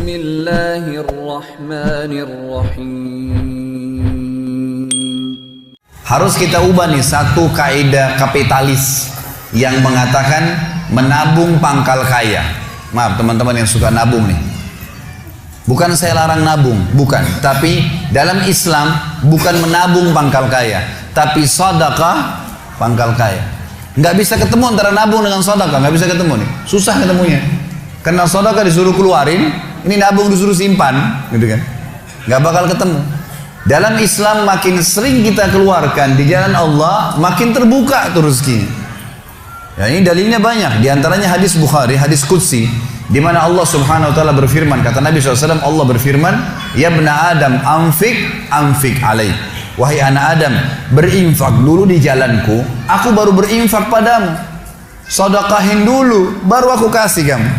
Bismillahirrahmanirrahim. Harus kita ubah nih satu kaidah kapitalis yang mengatakan menabung pangkal kaya. Maaf teman-teman yang suka nabung nih. Bukan saya larang nabung, bukan. Tapi dalam Islam bukan menabung pangkal kaya, tapi sedekah pangkal kaya. Nggak bisa ketemu antara nabung dengan sedekah, nggak bisa ketemu nih. Susah ketemunya. Karena sedekah disuruh keluarin, ini nabung disuruh simpan, gitu kan? Nggak bakal ketemu. Dalam Islam makin sering kita keluarkan di jalan Allah, makin terbuka tuh rezekinya. Ya, ini dalilnya banyak. Di antaranya hadis Bukhari, hadis Qudsi, di mana Allah Subhanahu wa taala berfirman, kata Nabi SAW, Allah berfirman, "Ya bna Adam, anfik alaih." Wahai anak Adam, berinfak dulu di jalanku, aku baru berinfak padamu. Sedekahin dulu, baru aku kasih kamu.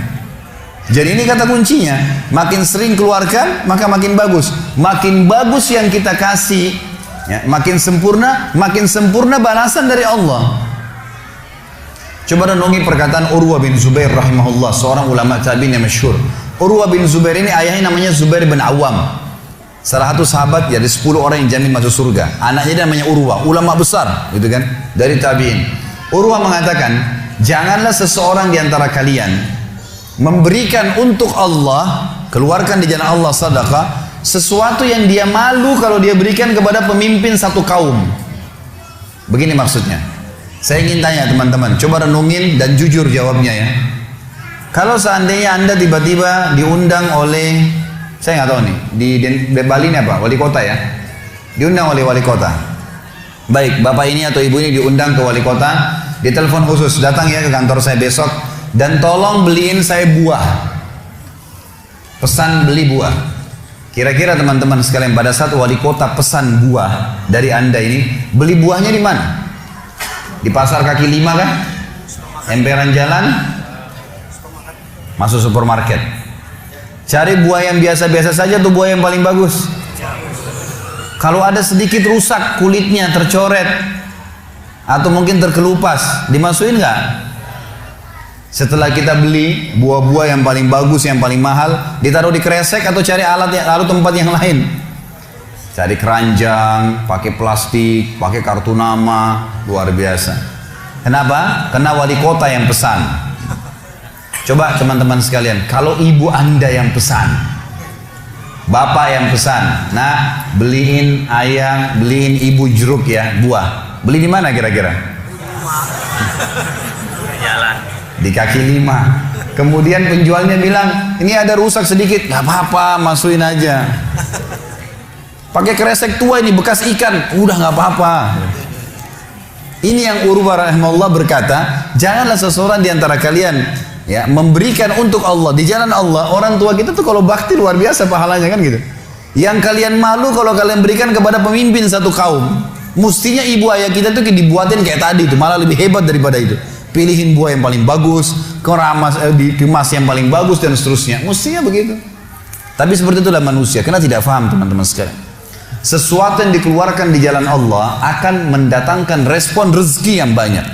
Jadi ini kata kuncinya, makin sering keluarkan maka makin bagus. Makin bagus yang kita kasih, ya, makin sempurna balasan dari Allah. Coba renungi perkataan Urwah bin Zubair rahimahullah, seorang ulama tabi'in yang masyhur. Urwah bin Zubair ini ayahnya namanya Zubair bin Awam, salah satu sahabat dari 10 orang yang jamin masuk surga. Anaknya namanya Urwah, ulama besar, gitu kan, dari tabi'in. Urwah mengatakan, janganlah seseorang di antara kalian memberikan untuk Allah, keluarkan di jalan Allah sedekah, sesuatu yang dia malu kalau dia berikan kepada pemimpin satu kaum. Begini maksudnya. Saya ingin tanya teman-teman, coba renungin dan jujur jawabnya ya. Kalau seandainya Anda tiba-tiba diundang oleh, saya nggak tahu nih, di Bali ini apa? Wali kota ya? Diundang oleh wali kota. Baik, bapak ini atau ibu ini diundang ke wali kota, ditelepon khusus, datang ya ke kantor saya besok, dan tolong beliin saya buah. Pesan beli buah. Kira-kira teman-teman sekalian, pada saat wali kota pesan buah dari Anda ini, beli buahnya di mana? Di pasar kaki 5 kan? Emperan jalan? Masuk supermarket. Cari buah yang biasa-biasa saja tuh, buah yang paling bagus. Kalau ada sedikit rusak kulitnya, tercoret, atau mungkin terkelupas, dimasukin nggak? Setelah kita beli buah-buah yang paling bagus, yang paling mahal, ditaruh di kresek atau cari alat yang lalu tempat yang lain. Cari keranjang, pakai plastik, pakai kartu nama, luar biasa. Kenapa? Karena wali kota yang pesan. Coba teman-teman sekalian, kalau ibu Anda yang pesan, bapak yang pesan, nah beliin ayah, beliin ibu jeruk ya, buah. Beli di mana kira-kira? Di kaki 5. Kemudian penjualnya bilang, ini ada rusak sedikit, nggak apa-apa, masukin aja. Pakai kresek tua ini bekas ikan, udah nggak apa-apa. Ini yang Urwah rahimahullah berkata, janganlah seseorang di antara kalian ya memberikan untuk Allah di jalan Allah. Orang tua kita tuh kalau bakti luar biasa pahalanya kan gitu. Yang kalian malu kalau kalian berikan kepada pemimpin satu kaum. Mestinya ibu ayah kita tuh dibuatin kayak tadi tuh, malah lebih hebat daripada itu. Pilihin buah yang paling bagus, dikemas yang paling bagus dan seterusnya. Mestinya begitu. Tapi seperti itulah manusia, karena tidak paham teman-teman sekalian. Sesuatu yang dikeluarkan di jalan Allah akan mendatangkan respon rezeki yang banyak.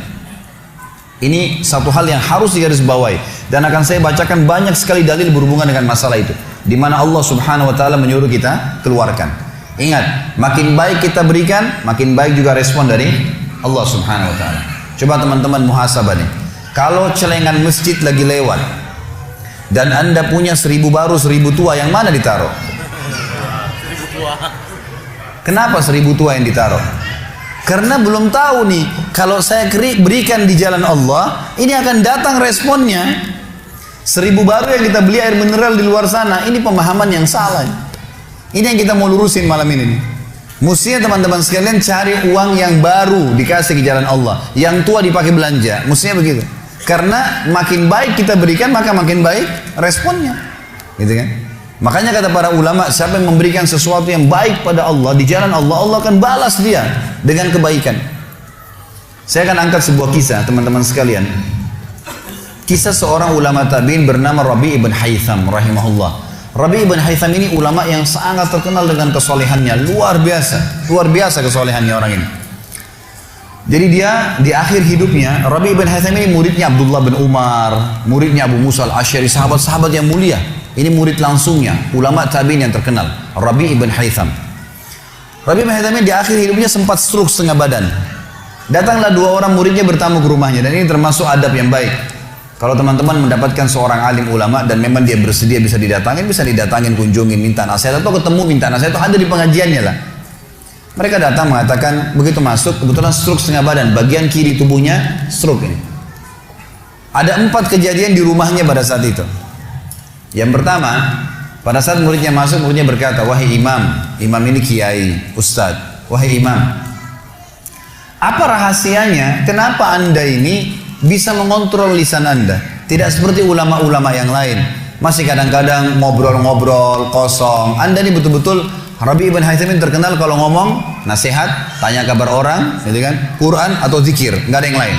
Ini satu hal yang harus digarisbawahi, dan akan saya bacakan banyak sekali dalil berhubungan dengan masalah itu, di mana Allah Subhanahu wa taala menyuruh kita keluarkan. Ingat, makin baik kita berikan, makin baik juga respon dari Allah Subhanahu wa taala. Coba teman-teman muhasabah nih. Kalau celengan masjid lagi lewat dan Anda punya 1000 baru 1000 tua, yang mana ditaruh? 1000 tua. Kenapa 1000 tua yang ditaruh? Karena belum tahu nih, kalau saya berikan di jalan Allah, ini akan datang responnya. 1000 baru yang kita beli air mineral di luar sana, ini pemahaman yang salah. Ini yang kita mau lurusin malam ini nih. Mestinya teman-teman sekalian cari uang yang baru dikasih ke jalan Allah, yang tua dipakai belanja. Mestinya begitu. Karena makin baik kita berikan, maka makin baik responnya. Gitu kan? Makanya kata para ulama, siapa yang memberikan sesuatu yang baik pada Allah di jalan Allah, Allah akan balas dia dengan kebaikan. Saya akan angkat sebuah kisah teman-teman sekalian. Kisah seorang ulama tabi'in bernama Rabi' ibn Haytham rahimahullah. Rabi' ibn Haytham ini ulama yang sangat terkenal dengan kesolehannya, luar biasa kesolehannya orang ini. Jadi dia di akhir hidupnya, Rabi' ibn Haytham ini muridnya Abdullah bin Umar, muridnya Abu Musa al-Asy'ari, sahabat-sahabat yang mulia. Ini murid langsungnya, ulama tabi'in yang terkenal, Rabi' ibn Haytham. Rabi' ibn Haytham di akhir hidupnya sempat stroke setengah badan. Datanglah 2 orang muridnya bertamu ke rumahnya, dan ini termasuk adab yang baik. Kalau teman-teman mendapatkan seorang alim ulama dan memang dia bersedia bisa didatangin, kunjungin, minta nasihat, atau ketemu minta nasihat, atau ada di pengajiannya lah. Mereka datang mengatakan, begitu masuk, kebetulan stroke setengah badan, bagian kiri tubuhnya stroke ini. Ada 4 kejadian di rumahnya pada saat itu. Yang pertama, pada saat muridnya masuk, muridnya berkata, wahai imam, imam ini kiai, ustadz, wahai imam, apa rahasianya, kenapa anda ini bisa mengontrol lisan anda? Tidak seperti ulama-ulama yang lain, masih kadang-kadang ngobrol-ngobrol kosong. Anda ini betul-betul, Rabi' ibn Haytham terkenal kalau ngomong nasihat, tanya kabar orang, gitu kan, Quran atau zikir, nggak ada yang lain.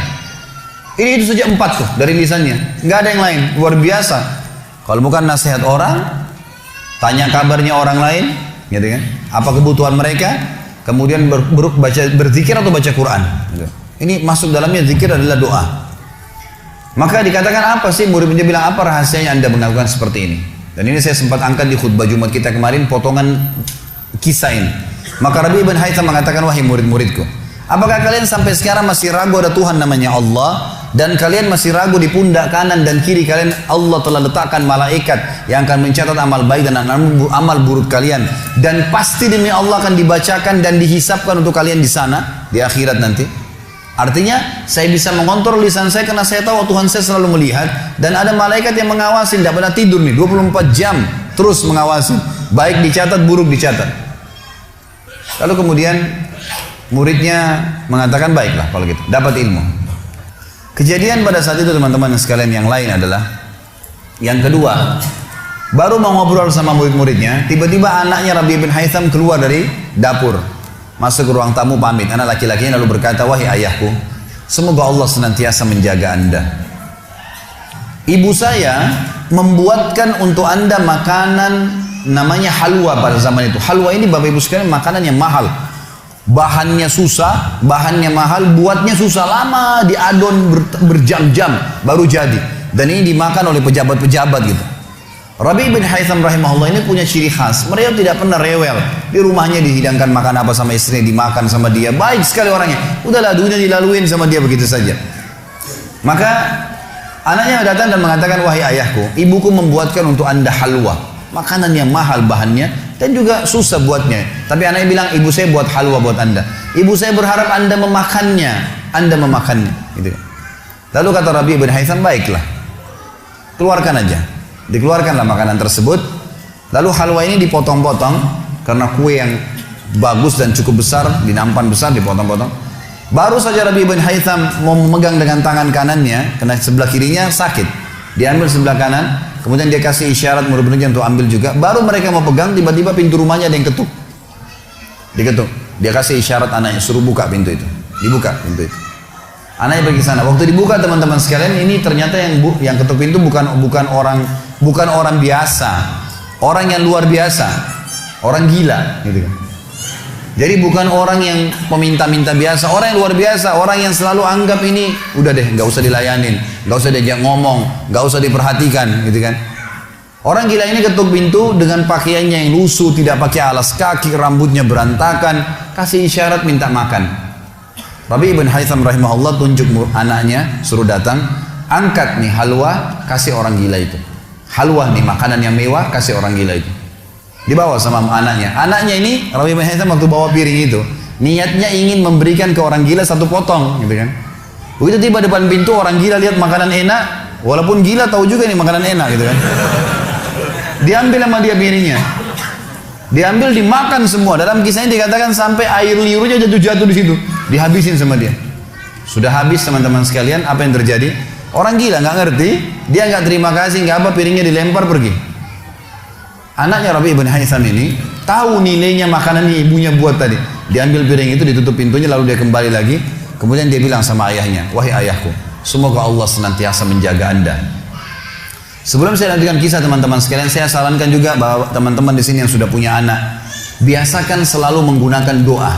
Ini itu saja 4 tuh dari lisannya, nggak ada yang lain, luar biasa. Kalau bukan nasihat orang, tanya kabarnya orang lain, gitu kan, apa kebutuhan mereka, kemudian berzikir atau baca Quran. Gitu. Ini masuk dalamnya, zikir adalah doa. Maka dikatakan apa sih, murid-muridnya bilang, apa rahasianya anda melakukan seperti ini? Dan ini saya sempat angkat di khutbah Jumat kita kemarin, potongan kisah ini. Maka Rabi' ibn Haytham mengatakan, wahai murid-muridku, apakah kalian sampai sekarang masih ragu ada Tuhan namanya Allah, dan kalian masih ragu di pundak kanan dan kiri kalian Allah telah letakkan malaikat yang akan mencatat amal baik dan amal buruk kalian, dan pasti demi Allah akan dibacakan dan dihisapkan untuk kalian di sana di akhirat nanti? Artinya saya bisa mengontrol lisan saya karena saya tahu Tuhan saya selalu melihat, dan ada malaikat yang mengawasi, tidak pernah tidur nih, 24 jam terus mengawasi, baik dicatat buruk dicatat. Lalu kemudian muridnya mengatakan, baiklah kalau gitu, dapat ilmu. Kejadian pada saat itu teman-teman sekalian yang lain adalah, yang kedua, baru mau ngobrol sama murid-muridnya, tiba-tiba anaknya Rabi' ibn Haytham keluar dari dapur, masuk ke ruang tamu pamit. Anak laki-lakinya lalu berkata, wahai ayahku, semoga Allah senantiasa menjaga anda. Ibu saya membuatkan untuk anda makanan namanya halwa pada zaman itu. Halwa ini Bapak Ibu sekalian makanan yang mahal. Bahannya susah, bahannya mahal, buatnya susah, lama diadon berjam-jam baru jadi. Dan ini dimakan oleh pejabat-pejabat gitu. Rabi' bin Haytham rahimahullah ini punya ciri khas, mereka tidak pernah rewel. Di rumahnya dihidangkan makan apa sama istrinya, dimakan sama dia, baik sekali orangnya. Udahlah, dunia dilaluin sama dia begitu saja. Maka anaknya datang dan mengatakan, wahai ayahku, ibuku membuatkan untuk anda halwa, makanan yang mahal bahannya dan juga susah buatnya. Tapi anaknya bilang, ibu saya buat halwa buat anda. Ibu saya berharap anda memakannya, gitu. Lalu kata Rabi' bin Haytham, baiklah, keluarkan aja. Dikeluarkanlah makanan tersebut. Lalu halwa ini dipotong-potong karena kue yang bagus dan cukup besar, dinampan besar, dipotong-potong. Baru saja Rabi' bin Haytham mau memegang dengan tangan kanannya, karena sebelah kirinya sakit, diambil sebelah kanan. Kemudian dia kasih isyarat murid-muridnya untuk ambil juga. Baru mereka mau pegang, tiba-tiba pintu rumahnya ada yang ketuk. Diketuk. Dia kasih isyarat anaknya, suruh buka pintu itu. Dibuka pintu itu. Anaknya pergi sana. Waktu dibuka teman-teman sekalian, ini ternyata yang ketuk pintu bukan orang biasa, orang yang luar biasa, orang gila, gitu kan. Jadi bukan orang yang peminta-minta biasa, orang yang luar biasa, orang yang selalu anggap ini udah deh, nggak usah dilayanin, nggak usah diajak ngomong, nggak usah diperhatikan, gitu kan. Orang gila ini ketuk pintu dengan pakaiannya yang lusuh, tidak pakai alas kaki, rambutnya berantakan, kasih isyarat minta makan. Rabi' ibn Haytham rahimahullah tunjuk anaknya, suruh datang, angkat nih halwa, kasih orang gila itu. Halwa nih makanan yang mewah, kasih orang gila itu. Dibawa sama anaknya. Anaknya ini Rabi' ibn Haytham waktu bawa piring itu, niatnya ingin memberikan ke orang gila 1 potong, gitu kan. Begitu tiba depan pintu, orang gila lihat makanan enak, walaupun gila tahu juga nih makanan enak, gitu kan. Diambil sama dia piringnya. Diambil, dimakan semua. Dalam kisahnya dikatakan sampai air liurnya jatuh-jatuh di situ, dihabisin sama dia. Sudah habis teman-teman sekalian, apa yang terjadi? Orang gila nggak ngerti, dia nggak terima kasih, nggak apa, piringnya dilempar pergi. Anaknya Rabi' ibn Haytham ini tahu nilainya makanan yang ibunya buat tadi. Diambil piring itu, ditutup pintunya, lalu dia kembali lagi. Kemudian dia bilang sama ayahnya, wahai ayahku, semoga Allah senantiasa menjaga anda. Sebelum saya lanjutkan kisah teman-teman sekalian, saya sarankan juga bahwa teman-teman di sini yang sudah punya anak, biasakan selalu menggunakan doa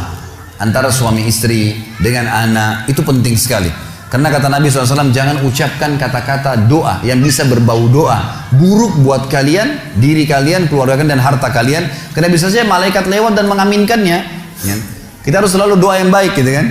antara suami istri dengan anak, itu penting sekali. Karena kata Nabi SAW, jangan ucapkan kata-kata doa yang bisa berbau doa. Buruk buat kalian, diri kalian, keluarga kalian, dan harta kalian. Karena bisa saja malaikat lewat dan mengaminkannya. Ya. Kita harus selalu doa yang baik gitu kan.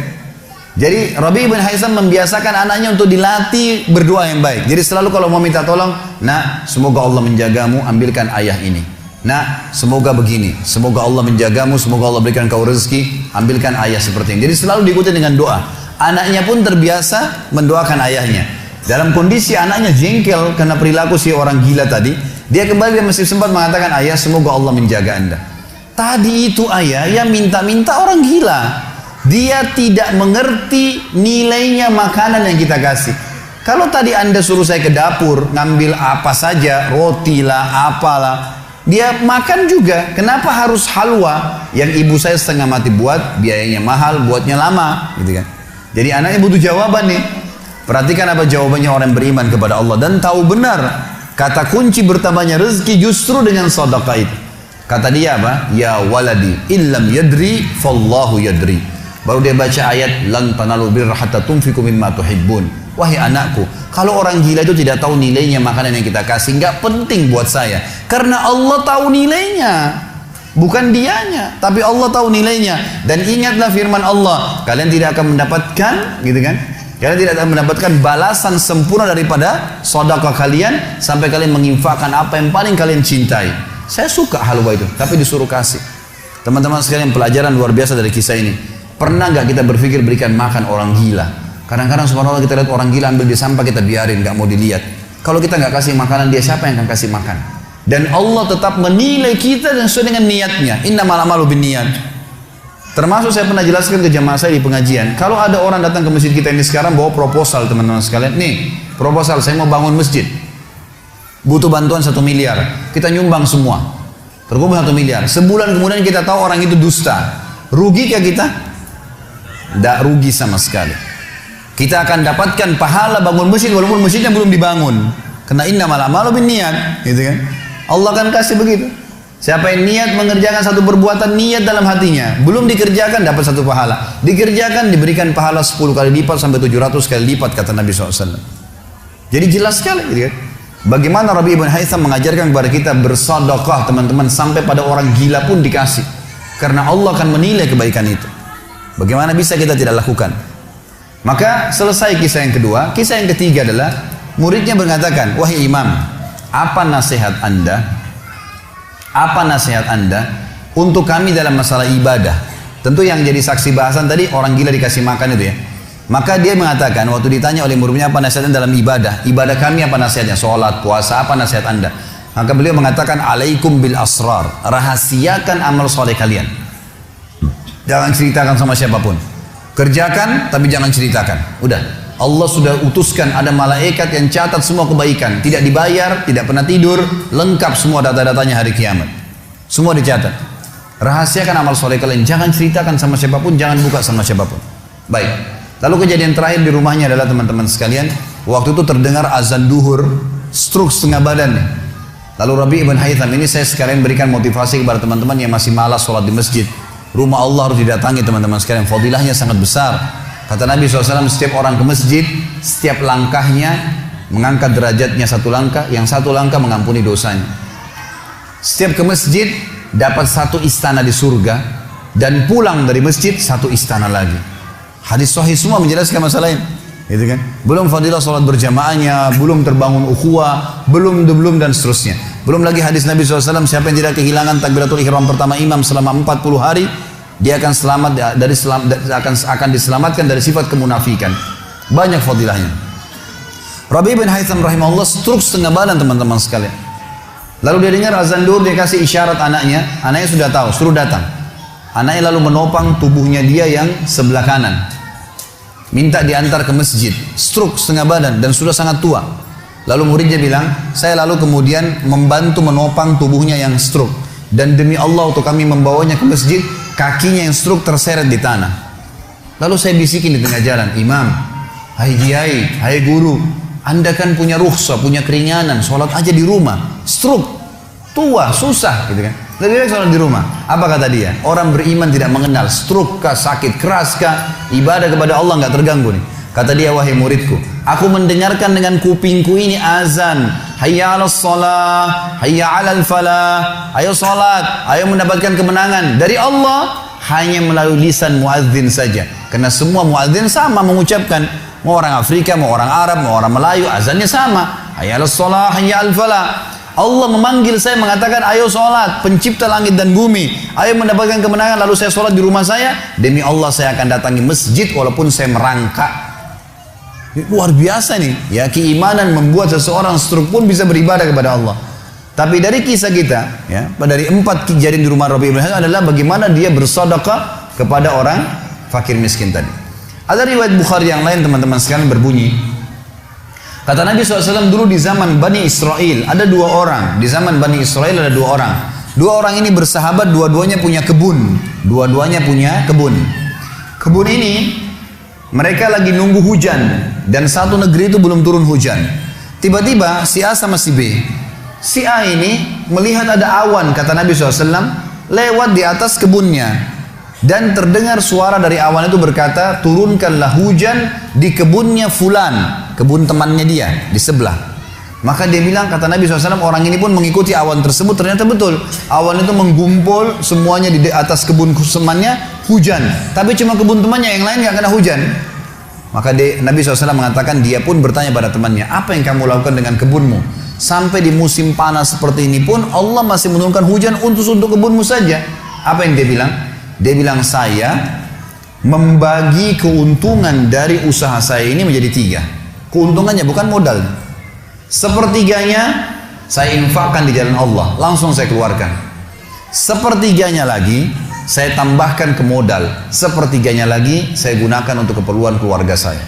Jadi Rabi' bin Haitham membiasakan anaknya untuk dilatih berdoa yang baik. Jadi selalu kalau mau minta tolong, nah semoga Allah menjagamu, ambilkan ayah ini. Nah semoga begini, semoga Allah menjagamu, semoga Allah berikan kau rezeki, ambilkan ayah seperti ini. Jadi selalu diikuti dengan doa. Anaknya pun terbiasa mendoakan ayahnya. Dalam kondisi anaknya jengkel karena perilaku si orang gila tadi, dia kembali dia masih sempat mengatakan, ayah semoga Allah menjaga anda. Tadi itu ayah yang minta-minta orang gila. Dia tidak mengerti nilainya makanan yang kita kasih. Kalau tadi anda suruh saya ke dapur, ngambil apa saja, roti lah, apalah, dia makan juga. Kenapa harus halwa yang ibu saya setengah mati buat, biayanya mahal, buatnya lama, gitu kan? Jadi anaknya butuh jawaban nih. Perhatikan apa jawabannya orang beriman kepada Allah dan tahu benar kata kunci bertambahnya rezeki justru dengan sedekah itu. Kata dia apa? Ya waladi illam yadri fallahu yadri. Baru dia baca ayat lan tanalul birra hatta tunfiqu mimma tuhibbun. Wahai anakku, kalau orang gila itu tidak tahu nilainya makanan yang kita kasih, nggak penting buat saya. Karena Allah tahu nilainya. Bukan dianya, tapi Allah tahu nilainya. Dan ingatlah firman Allah, kalian tidak akan mendapatkan, gitu kan? Kalian tidak akan mendapatkan balasan sempurna daripada sedekah kalian sampai kalian menginfakkan apa yang paling kalian cintai. Saya suka halwa itu, tapi disuruh kasih. Teman-teman sekalian, pelajaran luar biasa dari kisah ini. Pernah nggak kita berpikir berikan makan orang gila? Kadang-kadang subhanallah kita lihat orang gila ambil di sampah, kita biarin, nggak mau dilihat. Kalau kita nggak kasih makanan dia, siapa yang akan kasih makan? Dan Allah tetap menilai kita dan sesuai dengan niatnya. Innamal a'malu binniyat. Termasuk saya pernah jelaskan ke jamaah saya di pengajian, kalau ada orang datang ke masjid kita ini sekarang bawa proposal, teman-teman sekalian, nih proposal saya mau bangun masjid, butuh bantuan 1 miliar, kita nyumbang semua, terkumpul 1 miliar. Sebulan kemudian kita tahu orang itu dusta, rugi kah kita? Tidak rugi sama sekali. Kita akan dapatkan pahala bangun masjid walaupun masjidnya belum dibangun. Karena innamal a'malu binniyat, gitu kan? Allah akan kasih begitu. Siapa yang niat mengerjakan satu perbuatan, niat dalam hatinya, belum dikerjakan dapat 1 pahala, dikerjakan diberikan pahala 10 kali lipat sampai 700 kali lipat, kata Nabi SAW. Jadi jelas sekali, gitu kan? Bagaimana Rabi' bin Haitham mengajarkan kepada kita bersedekah, teman-teman, sampai pada orang gila pun dikasih, karena Allah akan menilai kebaikan itu. Bagaimana bisa kita tidak lakukan? Maka selesai kisah yang kedua. Kisah yang ketiga adalah muridnya mengatakan, wahai imam, apa nasihat anda? Apa nasihat anda untuk kami dalam masalah ibadah? Tentu yang jadi saksi bahasan tadi orang gila dikasih makan itu ya. Maka dia mengatakan waktu ditanya oleh muridnya apa nasihatnya dalam ibadah? Ibadah kami apa nasihatnya? Sholat, puasa, apa nasihat anda? Maka beliau mengatakan, alaikum bil asrar, rahasiakan amal soleh kalian. Jangan ceritakan sama siapapun. Kerjakan tapi jangan ceritakan. Udah. Allah sudah utuskan ada malaikat yang catat semua kebaikan, tidak dibayar, tidak pernah tidur, lengkap semua data-datanya hari kiamat. Semua dicatat. Rahasiakan amal soleh kalian, jangan ceritakan sama siapapun, jangan buka sama siapapun. Baik. Lalu kejadian terakhir di rumahnya adalah teman-teman sekalian, waktu itu terdengar azan duhur, stroke setengah badan. Lalu Rabi' bin Haitham ini saya sekalian berikan motivasi kepada teman-teman yang masih malas sholat di masjid. Rumah Allah harus didatangi teman-teman sekalian, fadilahnya sangat besar. Kata Nabi SAW, setiap orang ke masjid, setiap langkahnya mengangkat derajatnya 1 langkah, yang 1 langkah mengampuni dosanya. Setiap ke masjid, dapat 1 istana di surga, dan pulang dari masjid 1 istana lagi. Hadis sahih semua menjelaskan masalah ini. Gitu kan? Belum fadilah sholat berjamaahnya, belum terbangun ukhuwah, belum dan seterusnya. Belum lagi hadis Nabi SAW, siapa yang tidak kehilangan takbiratul ihram pertama imam selama 40 hari, dia akan akan diselamatkan dari sifat kemunafikan. Banyak fadilahnya. Rabi' bin Haitham rahimahullah stroke setengah badan teman-teman sekalian. Lalu dia dengar azan duhur, dia kasih isyarat anaknya sudah tahu, suruh datang. Anaknya lalu menopang tubuhnya dia yang sebelah kanan, minta diantar ke masjid. Stroke setengah badan dan sudah sangat tua. Lalu muridnya bilang, saya lalu kemudian membantu menopang tubuhnya yang stroke, dan demi Allah untuk kami membawanya ke masjid, kakinya yang stroke terseret di tanah. Lalu saya bisikin di tengah jalan, imam, hai kiai, hai guru, anda kan punya rukhsah, punya keringanan, sholat aja di rumah. Stroke, tua, susah, gitu kan? Lebih baik sholat di rumah. Apa kata dia? Orang beriman tidak mengenal stroke kah, sakit keras kah, ibadah kepada Allah nggak terganggu nih. Kata dia, wahai muridku, aku mendengarkan dengan kupingku ini azan. Hayya 'alas shalah, hayya 'alal falah. Ayo salat, ayo mendapatkan kemenangan dari Allah hanya melalui lisan muadzin saja. Karena semua muadzin sama mengucapkan, mau orang Afrika, mau orang Arab, mau orang Melayu, azannya sama. Hayya 'alas shalah, hayya 'alal falah. Allah memanggil saya mengatakan, ayo sholat, pencipta langit dan bumi, ayo mendapatkan kemenangan. Lalu saya sholat di rumah saya, demi Allah saya akan datangi masjid walaupun saya merangkak. Luar biasa nih, ya, keimanan membuat seseorang stroke pun bisa beribadah kepada Allah. Tapi dari kisah kita, ya, dari 4 kejadian di rumah Rabi' bin Hasan adalah bagaimana dia bersedekah kepada orang fakir miskin tadi. Ada riwayat Bukhari yang lain teman-teman sekalian berbunyi, kata Nabi SAW dulu di zaman Bani Israel, ada 2 orang. Di zaman Bani Israel ada 2 orang. 2 orang ini bersahabat, dua-duanya punya kebun. Dua-duanya punya kebun. Kebun ini, mereka lagi nunggu hujan. Dan satu negeri itu belum turun hujan. Tiba-tiba si A sama si B. Si A ini melihat ada awan, kata Nabi SAW, lewat di atas kebunnya. Dan terdengar suara dari awan itu berkata, turunkanlah hujan di kebunnya fulan, kebun temannya dia di sebelah. Maka dia bilang, kata Nabi SAW, orang ini pun mengikuti awan tersebut. Ternyata betul, awan itu menggumpul semuanya di atas kebun temannya, hujan. Tapi cuma kebun temannya, yang lain nggak kena hujan. Maka Nabi SAW mengatakan, dia pun bertanya pada temannya, apa yang kamu lakukan dengan kebunmu? Sampai di musim panas seperti ini pun Allah masih menurunkan hujan untuk kebunmu saja. Apa yang dia bilang? Dia bilang, saya membagi keuntungan dari usaha saya ini menjadi 3. Keuntungannya bukan modal. Sepertiganya saya infakkan di jalan Allah, langsung saya keluarkan. Sepertiganya lagi saya tambahkan ke modal. Sepertiganya lagi saya gunakan untuk keperluan keluarga saya.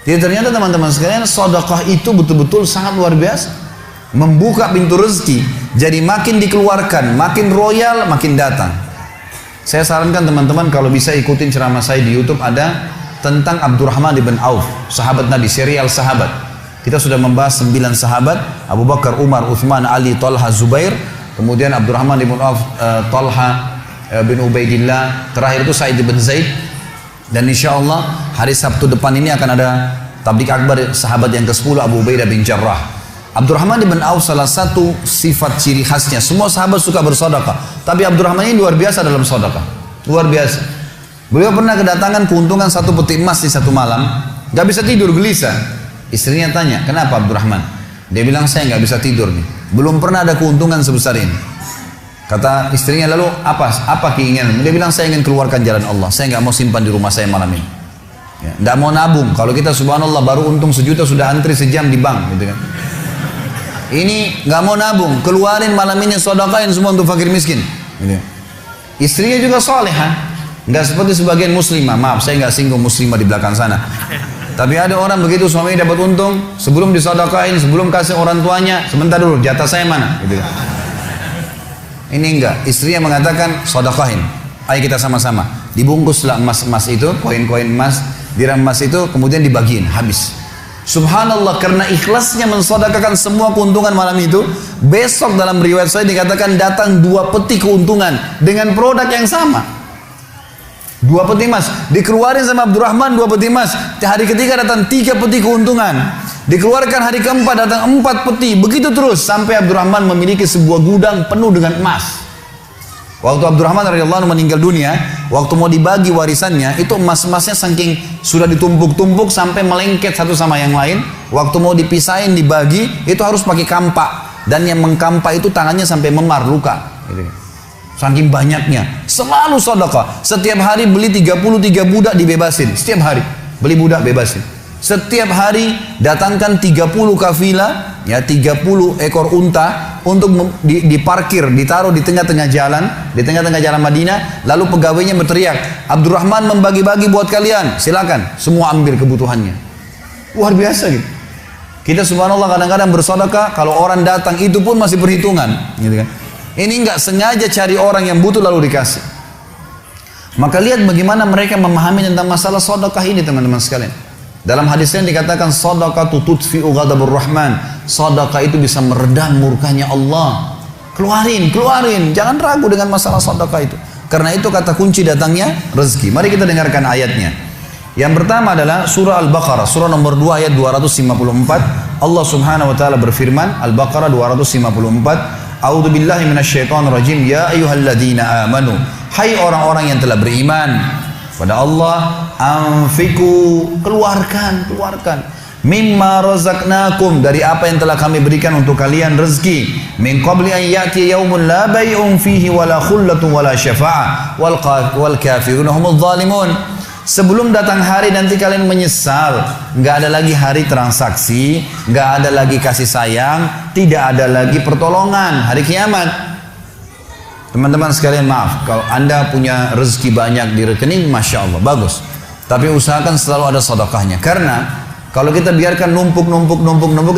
Jadi ternyata teman-teman sekalian, sedekah itu betul-betul sangat luar biasa. Membuka pintu rezeki. Jadi makin dikeluarkan, makin royal, makin datang. Saya sarankan teman-teman kalau bisa ikutin ceramah saya di YouTube, ada tentang Abdurrahman bin Auf, sahabat Nabi, serial sahabat. Kita sudah membahas 9 sahabat, Abu Bakar, Umar, Uthman, Ali, Talha, Zubair, kemudian Abdurrahman bin Auf, Talha bin Ubaidillah, terakhir itu Sa'id bin Zaid. Dan insya Allah hari Sabtu depan ini akan ada tablik akbar sahabat yang ke-10, Abu Ubaidah bin Jarrah. Abdurrahman bin Auf salah satu sifat ciri khasnya, semua sahabat suka bersedekah, tapi Abdurrahman ini luar biasa dalam sedekah, luar biasa. Beliau pernah kedatangan keuntungan 1 peti emas di satu malam, gak bisa tidur, gelisah. Istrinya tanya, kenapa Abdurrahman? Dia bilang, saya gak bisa tidur nih, belum pernah ada keuntungan sebesar ini. Kata istrinya, lalu apa keinginan? Dia bilang, saya ingin keluarkan jalan Allah, saya gak mau simpan di rumah saya malam ini, ya, gak mau nabung. Kalau kita subhanallah baru untung 1 juta sudah antri sejam di bank, gitu kan. Ini nggak mau nabung, keluarin malam ini, sedekahin semua untuk fakir miskin. Gitu. Istrinya juga solehah, nggak seperti sebagian muslimah. Maaf, saya nggak singgung muslimah di belakang sana. Tapi ada orang begitu, suaminya dapat untung, sebelum disedekahin, sebelum kasih orang tuanya, sebentar dulu, jatah saya mana? Gitu. Ini enggak, istrinya mengatakan sedekahin. Ayo kita sama-sama. Dibungkuslah emas-emas itu, koin-koin emas, dirham emas itu, kemudian dibagiin, habis. Subhanallah, karena ikhlasnya mensedekahkan semua keuntungan malam itu, besok dalam riwayat saya dikatakan datang 2 peti keuntungan dengan produk yang sama. 2 peti emas dikeluarin sama Abdurrahman, 2 peti emas. Hari ketiga datang 3 peti keuntungan. Dikeluarkan hari keempat datang 4 peti. Begitu terus sampai Abdurrahman memiliki sebuah gudang penuh dengan emas. Waktu Abdurrahman radhiyallahu anhu meninggal dunia, waktu mau dibagi warisannya, itu emas-emasnya saking sudah ditumpuk-tumpuk sampai melengket satu sama yang lain. Waktu mau dipisahin, dibagi, itu harus pakai kampak. Dan yang mengkampak itu tangannya sampai memar, luka. Saking banyaknya. Selalu sedekah. Setiap hari beli 33 budak dibebasin. Setiap hari beli budak bebasin. Setiap hari datangkan 30 kafilah, ya 30 ekor unta untuk diparkir, ditaruh di tengah-tengah jalan Madinah. Lalu pegawainya berteriak, Abdurrahman membagi-bagi buat kalian, silakan, semua ambil kebutuhannya. Luar biasa gitu. Kita subhanallah kadang-kadang bersedekah, kalau orang datang itu pun masih perhitungan, gitu kan. Ini nggak sengaja cari orang yang butuh lalu dikasih. Maka lihat bagaimana mereka memahami tentang masalah sedekah ini, teman-teman sekalian. Dalam hadisnya dikatakan shadaqatu tudfi'u ghadabur rahman. Sedekah itu bisa meredam murkanya Allah. Keluarin, jangan ragu dengan masalah sedekah itu. Karena itu kata kunci datangnya rezeki. Mari kita dengarkan ayatnya. Yang pertama adalah surah Al-Baqarah, surah nomor 2 ayat 254. Allah Subhanahu wa taala berfirman, Al-Baqarah 254, A'udzu billahi minasyaitonir rajim, ya ayyuhalladzina amanu, hai orang-orang yang telah beriman pada Allah, anfiku, keluarkan, mimma razaqnakum, dari apa yang telah kami berikan untuk kalian rezeki, min qabli an ya'ti yaumun la bay'un fihi wala khullatun wala syafa'ah wal kafiruna humudz zalimun. Sebelum datang hari nanti kalian menyesal, nggak ada lagi hari transaksi, nggak ada lagi kasih sayang, tidak ada lagi pertolongan, hari kiamat. Teman-teman sekalian, maaf, kalau anda punya rezeki banyak di rekening, masya Allah, bagus. Tapi usahakan selalu ada sedekahnya, karena kalau kita biarkan numpuk,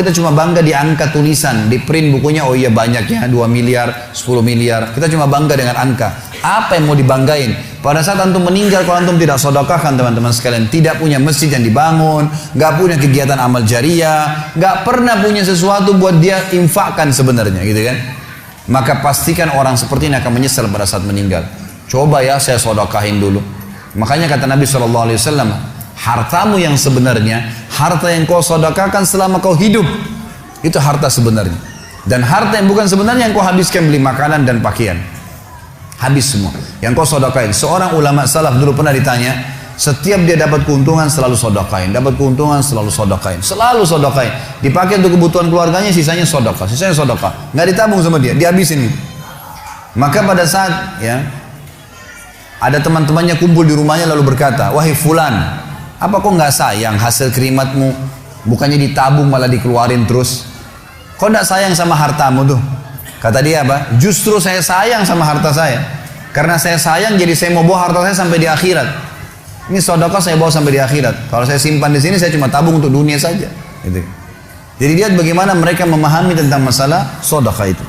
kita cuma bangga di angka tulisan, di print bukunya, oh iya banyaknya, 2 miliar, 10 miliar, kita cuma bangga dengan angka. Apa yang mau dibanggain? Pada saat antum meninggal, kalau antum tidak sedekahkan teman-teman sekalian, tidak punya masjid yang dibangun, nggak punya kegiatan amal jariah, nggak pernah punya sesuatu buat dia infakkan sebenarnya, gitu kan? Maka pastikan orang seperti ini akan menyesal pada saat meninggal. Coba ya saya sedekahin dulu. Makanya kata Nabi SAW, hartamu yang sebenarnya, harta yang kau sedekahkan selama kau hidup, itu harta sebenarnya. Dan harta yang bukan sebenarnya yang kau habiskan beli makanan dan pakaian, habis semua. Yang kau sedekahin. Seorang ulama salaf dulu pernah ditanya, setiap dia dapat keuntungan selalu sedekahin, dapat keuntungan selalu sedekahin, selalu sedekahin. Dipakai untuk kebutuhan keluarganya, sisanya sedekah, nggak ditabung sama dia, dihabisin. Maka pada saat ya ada teman-temannya kumpul di rumahnya lalu berkata, wahai fulan, apa kok nggak sayang hasil kerimatmu? Bukannya ditabung malah dikeluarin terus. Kok nggak sayang sama hartamu tuh? Kata dia apa? Justru saya sayang sama harta saya. Karena saya sayang, jadi saya mau bawa harta saya sampai di akhirat. Ini sedekah saya bawa sampai di akhirat. Kalau saya simpan di sini, saya cuma tabung untuk dunia saja. Gitu. Jadi lihat bagaimana mereka memahami tentang masalah sedekah itu.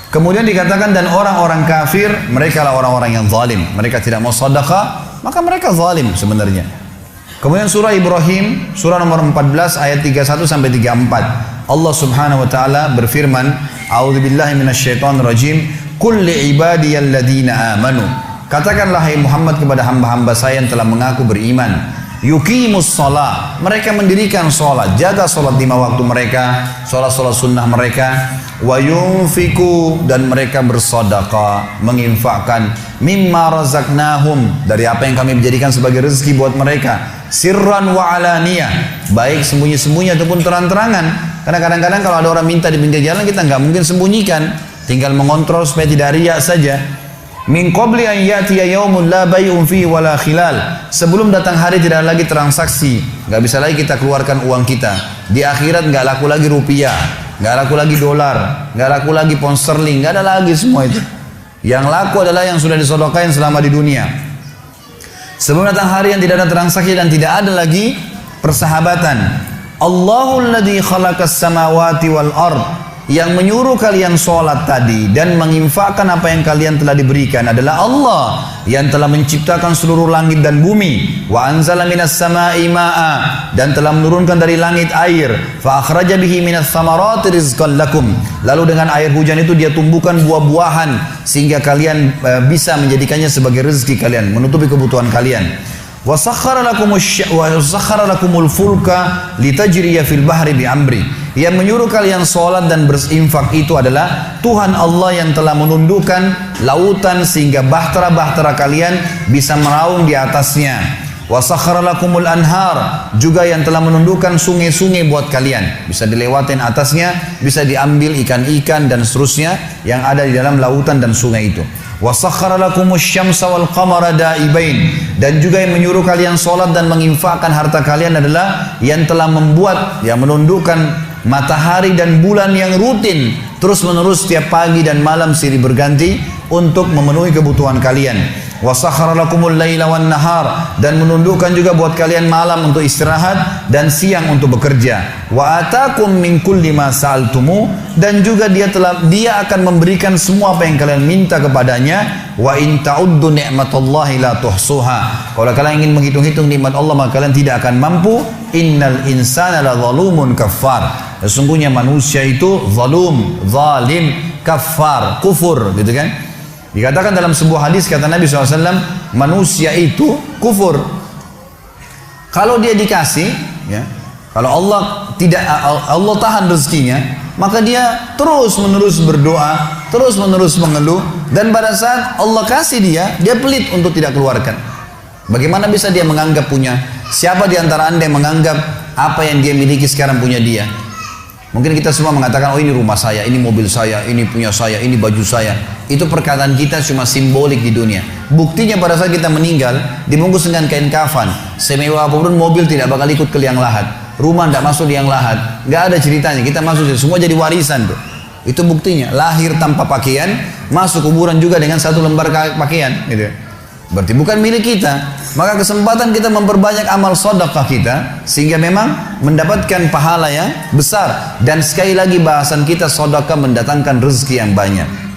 Kemudian dikatakan, dan orang-orang kafir, mereka lah orang-orang yang zalim. Mereka tidak mau sedekah, maka mereka zalim sebenarnya. Kemudian surah Ibrahim, surah nomor 14 ayat 31 sampai 34. Allah Subhanahu wa taala berfirman, A'udzubillahi minasyaitonir rajim, qul li ibadiyalladzina amanu. Katakanlah hai Muhammad kepada hamba-hamba saya yang telah mengaku beriman, yuqimus shalah, mereka mendirikan salat, jaga salat 5 waktu mereka, salat-salat sunnah mereka, wa yunfiku, dan mereka bersedekah, menginfakkan, mimma razaqnahum, dari apa yang kami menjadikan sebagai rezeki buat mereka, sirran wa alaniyah, baik sembunyi-sembunyi ataupun terang-terangan. Karena kadang-kadang kalau ada orang minta di pinggir jalan, kita nggak mungkin sembunyikan, tinggal mengontrol supaya tidak riya saja. Min qabli an ya'tiya yaumun la bay'un fihi wala khilal, sebelum datang hari tidak lagi transaksi, nggak bisa lagi kita keluarkan uang kita. Di akhirat nggak laku lagi rupiah, nggak laku lagi dolar, nggak laku lagi pound sterling, nggak ada lagi semua itu. Yang laku adalah yang sudah disedekahkan selama di dunia. Sebelum datang hari yang tidak ada transaksi dan tidak ada lagi persahabatan. Allahul ladzi khalaqas samawati wal ard, yang menyuruh kalian sholat tadi dan menginfakkan apa yang kalian telah diberikan adalah Allah yang telah menciptakan seluruh langit dan bumi. Wa anzala minas samai ma'a, dan telah menurunkan dari langit air. Fa akhraja bihi minas samarati rizqan lakum, lalu dengan air hujan itu dia tumbuhkan buah-buahan sehingga kalian bisa menjadikannya sebagai rezeki kalian, menutupi kebutuhan kalian. Wa sakhkhara lakumul fulka litajriya fil bahri bi amri, yang menyuruh kalian sholat dan berinfak itu adalah Tuhan Allah yang telah menundukkan lautan sehingga bahtera-bahtera kalian bisa meraung di atasnya. Wa sakhkhara lakumul anhar, juga yang telah menundukkan sungai-sungai buat kalian, bisa dilewatin atasnya, bisa diambil ikan-ikan dan seterusnya yang ada di dalam lautan dan sungai itu. Wa sakhkhara lakumus syamsa wal qamara da'ibain, dan juga yang menyuruh kalian sholat dan menginfakkan harta kalian adalah yang telah membuat, yang menundukkan matahari dan bulan yang rutin terus menerus setiap pagi dan malam silih berganti untuk memenuhi kebutuhan kalian. Wa sakhkhara lakumul laila wan nahar, dan menundukkan juga buat kalian malam untuk istirahat dan siang untuk bekerja. Wa atakum min kulli ma sa'altumu, dan juga dia akan memberikan semua apa yang kalian minta kepadanya. Wa in ta'uddu ni'matallahi la tuhsuha, kalau kalian ingin menghitung-hitung nikmat Allah maka kalian tidak akan mampu. Innal insana la zalumun kafar, sesungguhnya manusia itu zalim, kafar, kufur, gitu kan. Dikatakan dalam sebuah hadis, kata Nabi SAW, manusia itu kufur. Kalau dia dikasih, ya, kalau Allah tahan rezekinya, maka dia terus menerus berdoa, terus menerus mengeluh, dan pada saat Allah kasih dia pelit untuk tidak keluarkan. Bagaimana bisa dia menganggap punya? Siapa di antara anda yang menganggap apa yang dia miliki sekarang punya dia? Mungkin kita semua mengatakan, oh ini rumah saya, ini mobil saya, ini punya saya, ini baju saya. Itu perkataan kita cuma simbolik di dunia. Buktinya pada saat kita meninggal, dibungkus dengan kain kafan. Semewah apapun mobil tidak bakal ikut ke liang lahat. Rumah tidak masuk liang lahat. Nggak ada ceritanya, kita masuk, semua jadi warisan tuh. Itu buktinya, lahir tanpa pakaian, masuk kuburan juga dengan satu lembar pakaian. Gitu. Berarti bukan milik kita. Maka kesempatan kita memperbanyak amal sedekah kita, sehingga memang mendapatkan pahala yang besar. Dan sekali lagi bahasan kita, sedekah mendatangkan rezeki yang banyak.